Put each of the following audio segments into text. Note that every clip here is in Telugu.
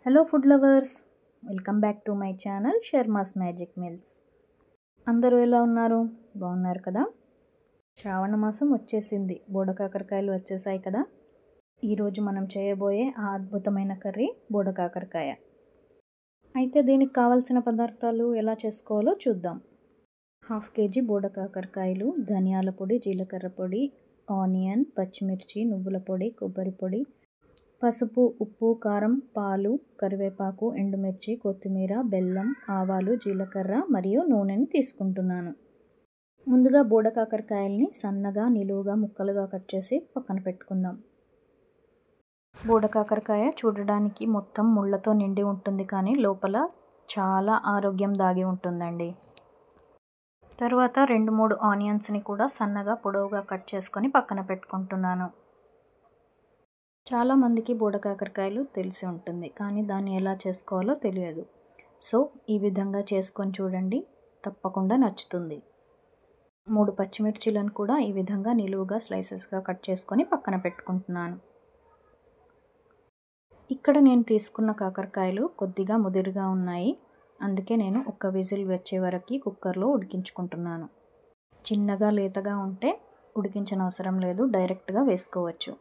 Hello food lovers, welcome back to my channel Sharma's magic meals. అందరూ ఎలా ఉన్నారు? బాగున్నారు కదా? శ్రావణ మాసం వచ్చేసింది, బోడకాకరకాయలు వచ్చేసాయి కదా. ఈరోజు మనం చేయబోయే ఆ అద్భుతమైన కర్రీ బోడకాకరకాయ. అయితే దీనికి కావాల్సిన పదార్థాలు ఎలా చేసుకోవాలో చూద్దాం. 1/2 kg బోడకాకరకాయలు, ధనియాల పొడి, జీలకర్ర పొడి, ఆనియన్, పచ్చిమిర్చి, నువ్వుల పొడి, కొబ్బరి పొడి, పసుపు, ఉప్పు, కారం, పాలు, కరివేపాకు, ఎండుమిర్చి, కొత్తిమీర, బెల్లం, ఆవాలు, జీలకర్ర మరియు నూనెని తీసుకుంటున్నాను. ముందుగా బోడకాకరకాయల్ని సన్నగా నిలువుగా ముక్కలుగా కట్ చేసి పక్కన పెట్టుకుందాం. బోడకాకరకాయ చూడడానికి మొత్తం ముళ్ళతో నిండి ఉంటుంది, కానీ లోపల చాలా ఆరోగ్యం దాగి ఉంటుందండి. తర్వాత 2-3 ఆనియన్స్ని కూడా సన్నగా పొడవుగా కట్ చేసుకొని పక్కన పెట్టుకుంటున్నాను. చాలామందికి బోడకాకరకాయలు తెలిసి ఉంటుంది, కానీ దాన్ని ఎలా చేసుకోవాలో తెలియదు. సో ఈ విధంగా చేసుకొని చూడండి, తప్పకుండా నచ్చుతుంది. 3 పచ్చిమిర్చీలను కూడా ఈ విధంగా నిలువుగా స్లైసెస్గా కట్ చేసుకొని పక్కన పెట్టుకుంటున్నాను. ఇక్కడ నేను తీసుకున్న కాకరకాయలు కొద్దిగా ముదిరిగా ఉన్నాయి, అందుకే నేను ఒక విజిల్ వచ్చే వరకు కుక్కర్లో ఉడికించుకుంటున్నాను. చిన్నగా లేతగా ఉంటే ఉడికించనవసరం లేదు, డైరెక్ట్గా వేసుకోవచ్చు.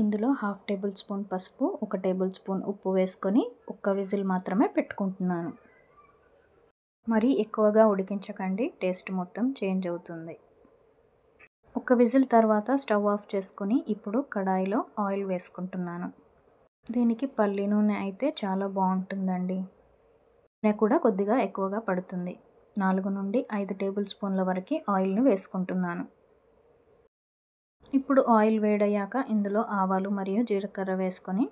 ఇందులో 1/2 టేబుల్ స్పూన్ పసుపు, 1 టేబుల్ స్పూన్ ఉప్పు వేసుకొని ఒక్క విజిల్ మాత్రమే పెట్టుకుంటున్నాను. మరీ ఎక్కువగా ఉడికించకండి, టేస్ట్ మొత్తం చేంజ్ అవుతుంది. ఒక విజిల్ తర్వాత స్టవ్ ఆఫ్ చేసుకొని ఇప్పుడు కడాయిలో ఆయిల్ వేసుకుంటున్నాను. దీనికి పల్లి నూనె అయితే చాలా బాగుంటుందండి. నూనె కూడా కొద్దిగా ఎక్కువగా పడుతుంది. 4 నుండి 5 టేబుల్ స్పూన్ల వరకు ఆయిల్ని వేసుకుంటున్నాను. ఇప్పుడు ఆయిల్ వేడయ్యాక ఇందులో ఆవాలు మరియు జీలకర్ర వేసుకొని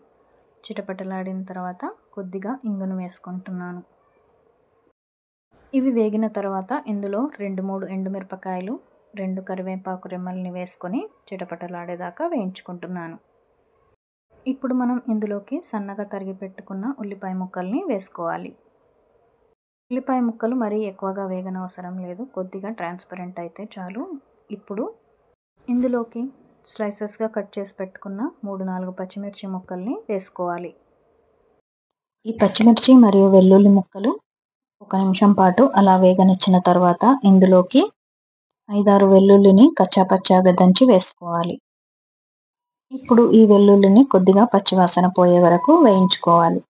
చిటపటలాడిన తర్వాత కొద్దిగా ఇంగును వేసుకుంటున్నాను. ఇవి వేగిన తర్వాత ఇందులో 2-3 ఎండుమిరపకాయలు, 2 కరివేపాకు రెమ్మల్ని వేసుకొని చిటపటలాడేదాకా వేయించుకుంటున్నాను. ఇప్పుడు మనం ఇందులోకి సన్నగా తరిగి పెట్టుకున్న ఉల్లిపాయ ముక్కల్ని వేసుకోవాలి. ఉల్లిపాయ ముక్కలు మరీ ఎక్కువగా వేగనవసరం లేదు, కొద్దిగా ట్రాన్స్పరెంట్ అయితే చాలు. ఇప్పుడు ఇందులోకి స్లైసెస్గా కట్ చేసి పెట్టుకున్న 3-4 పచ్చిమిర్చి ముక్కల్ని వేసుకోవాలి. ఈ పచ్చిమిర్చి మరియు వెల్లుల్లి ముక్కలు 1 నిమిషం పాటు అలా వేగనిచ్చిన తర్వాత ఇందులోకి 5-6 వెల్లుల్లిని కచ్చాపచ్చాగా దంచి వేసుకోవాలి. ఇప్పుడు ఈ వెల్లుల్లిని కొద్దిగా పచ్చివాసన పోయే వరకు వేయించుకోవాలి.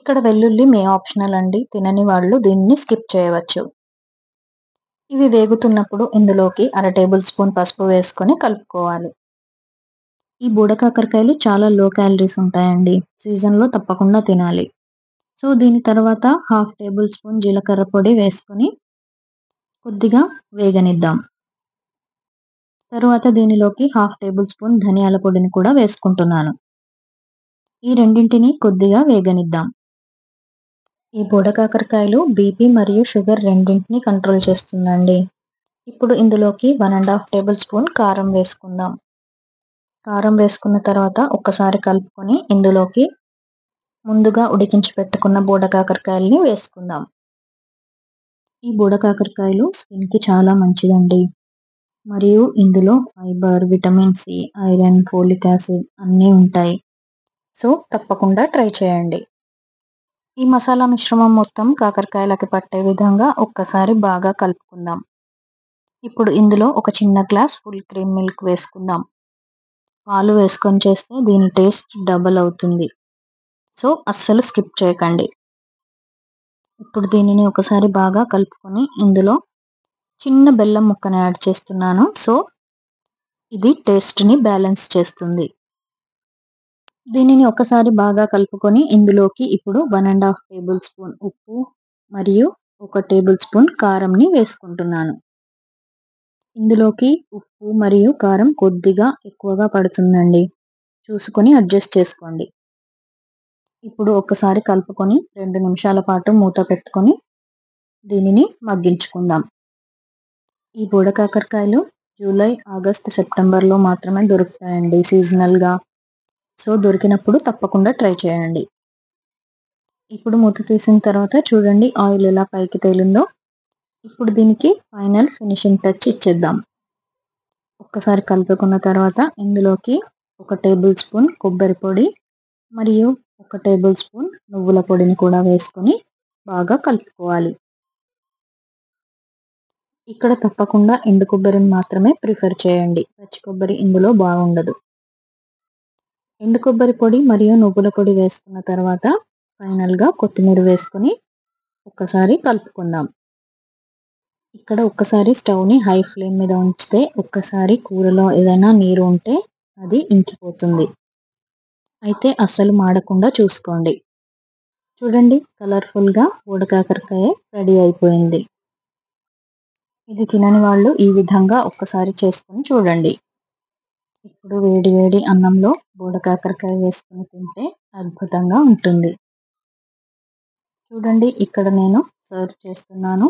ఇక్కడ వెల్లుల్లి మీ ఆప్షనల్ అండి, తినని వాళ్ళు దీన్ని స్కిప్ చేయవచ్చు. ఇవి వేగుతున్నప్పుడు ఇందులోకి 1/2 టేబుల్ స్పూన్ పసుపు వేసుకొని కలుపుకోవాలి. ఈ బోడకాకరకాయలు చాలా లో క్యాలరీస్ ఉంటాయండి, సీజన్లో తప్పకుండా తినాలి. సో దీని తర్వాత 1/2 టేబుల్ స్పూన్ జీలకర్ర పొడి వేసుకొని కొద్దిగా వేగనిద్దాం. తరువాత దీనిలోకి 1/2 టేబుల్ స్పూన్ ధనియాల పొడిని కూడా వేసుకుంటున్నాను. ఈ రెండింటిని కొద్దిగా వేగనిద్దాం. ఈ బోడకాకరకాయలు బీపీ మరియు షుగర్ రెండింటిని కంట్రోల్ చేస్తుందండి. ఇప్పుడు ఇందులోకి 1.5 టేబుల్ స్పూన్ కారం వేసుకుందాం. కారం వేసుకున్న తర్వాత ఒక్కసారి కలుపుకొని ఇందులోకి ముందుగా ఉడికించి పెట్టుకున్న బోడకాకరకాయల్ని వేసుకుందాం. ఈ బోడకాకరకాయలు స్కిన్కి చాలా మంచిదండి, మరియు ఇందులో fibre, vitamin C, iron, folic acid అన్నీ ఉంటాయి. సో తప్పకుండా ట్రై చేయండి. ఈ మసాలా మిశ్రమం మొత్తం కాకరకాయలకి పట్టే విధంగా ఒక్కసారి బాగా కలుపుకుందాం. ఇప్పుడు ఇందులో ఒక చిన్న గ్లాస్ ఫుల్ క్రీమ్ మిల్క్ వేసుకుందాం. పాలు వేసుకొని చేస్తే దీని టేస్ట్ డబల్ అవుతుంది, సో అస్సలు స్కిప్ చేయకండి. ఇప్పుడు దీనిని ఒకసారి బాగా కలుపుకొని ఇందులో చిన్న బెల్లం ముక్కను యాడ్ చేస్తున్నాను. సో ఇది టేస్ట్ని బ్యాలెన్స్ చేస్తుంది. దీనిని ఒకసారి బాగా కలుపుకొని ఇందులోకి ఇప్పుడు 1.5 టేబుల్ స్పూన్ ఉప్పు మరియు 1 టేబుల్ స్పూన్ కారంని వేసుకుంటున్నాను. ఇందులోకి ఉప్పు మరియు కారం కొద్దిగా ఎక్కువగా పడుతుందండి, చూసుకొని అడ్జస్ట్ చేసుకోండి. ఇప్పుడు ఒకసారి కలుపుకొని 2 నిమిషాల పాటు మూత పెట్టుకొని దీనిని మగ్గించుకుందాం. ఈ బోడకాకరకాయలు జూలై, ఆగస్ట్, సెప్టెంబర్లో మాత్రమే దొరుకుతాయండి సీజనల్గా. సో దొరికినప్పుడు తప్పకుండా ట్రై చేయండి. ఇప్పుడు మూత తీసిన తర్వాత చూడండి ఆయిల్ ఎలా పైకి తేలిందో. ఇప్పుడు దీనికి ఫైనల్ ఫినిషింగ్ టచ్ ఇచ్చేద్దాం. ఒక్కసారి కలుపుకున్న తర్వాత ఇందులోకి 1 టేబుల్ స్పూన్ కొబ్బరి పొడి మరియు 1 టేబుల్ స్పూన్ నువ్వుల పొడిని కూడా వేసుకొని బాగా కలుపుకోవాలి. ఇక్కడ తప్పకుండా ఎండు కొబ్బరిని మాత్రమే ప్రిఫర్ చేయండి. పచ్చి కొబ్బరి ఇందులో బాగుండదు. ఎండు కొబ్బరి పొడి మరియు నువ్వుల పొడి వేసుకున్న తర్వాత ఫైనల్‌గా కొత్తిమీర వేసుకొని ఒక్కసారి కలుపుకుందాం. ఇక్కడ ఒక్కసారి స్టవ్‌ని హై ఫ్లేమ్ మీద ఉంచితే ఒక్కసారి కూరలో ఏదైనా నీరు ఉంటే అది ఇంకిపోతుంది. అయితే అస్సలు మాడకుండా చూసుకోండి. చూడండి కలర్‌ఫుల్‌గా బోడకాకరకాయ రెడీ అయిపోయింది. ఇది తినని వాళ్ళు ఈ విధంగా ఒక్కసారి చేసుకొని చూడండి. ఇప్పుడు వేడి వేడి అన్నంలో బోడకాకరకాయ వేసుకొని తింటే అద్భుతంగా ఉంటుంది. చూడండి ఇక్కడ నేను సర్వ్ చేస్తున్నాను.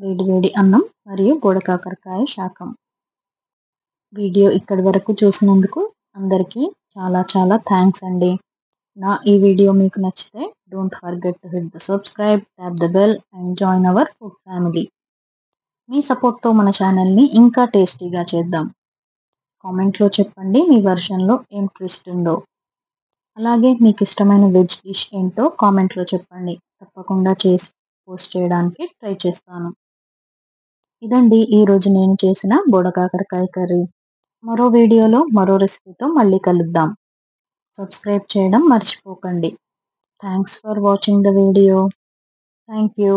వేడి వేడి అన్నం మరియు బోడకాకరకాయ శాకం. వీడియో ఇక్కడి వరకు చూసినందుకు అందరికీ చాలా చాలా థాంక్స్ అండి. నా ఈ వీడియో మీకు నచ్చితే don't forget to hit the subscribe, tap the bell and join our food family. మీ సపోర్ట్‌తో మన ఛానల్‌ని ఇంకా టేస్టీగా చేద్దాం. కామెంట్‌లో చెప్పండి మీ వెర్షన్‌లో ఏం ట్విస్ట్ ఉందో. అలాగే మీకిష్టమైన వెజ్ డిష్ ఏంటో కామెంట్‌లో చెప్పండి. తప్పకుండా చేసి పోస్ట్ చేయడానికి ట్రై చేస్తాను. ఇదండి ఈరోజు నేను చేసిన బోడకాకరకాయ కర్రీ. మరో వీడియోలో మరో రెసిపీతో మళ్ళీ కలుద్దాం. సబ్స్క్రైబ్ చేయడం మర్చిపోకండి. Thanks for watching the video. Thank you.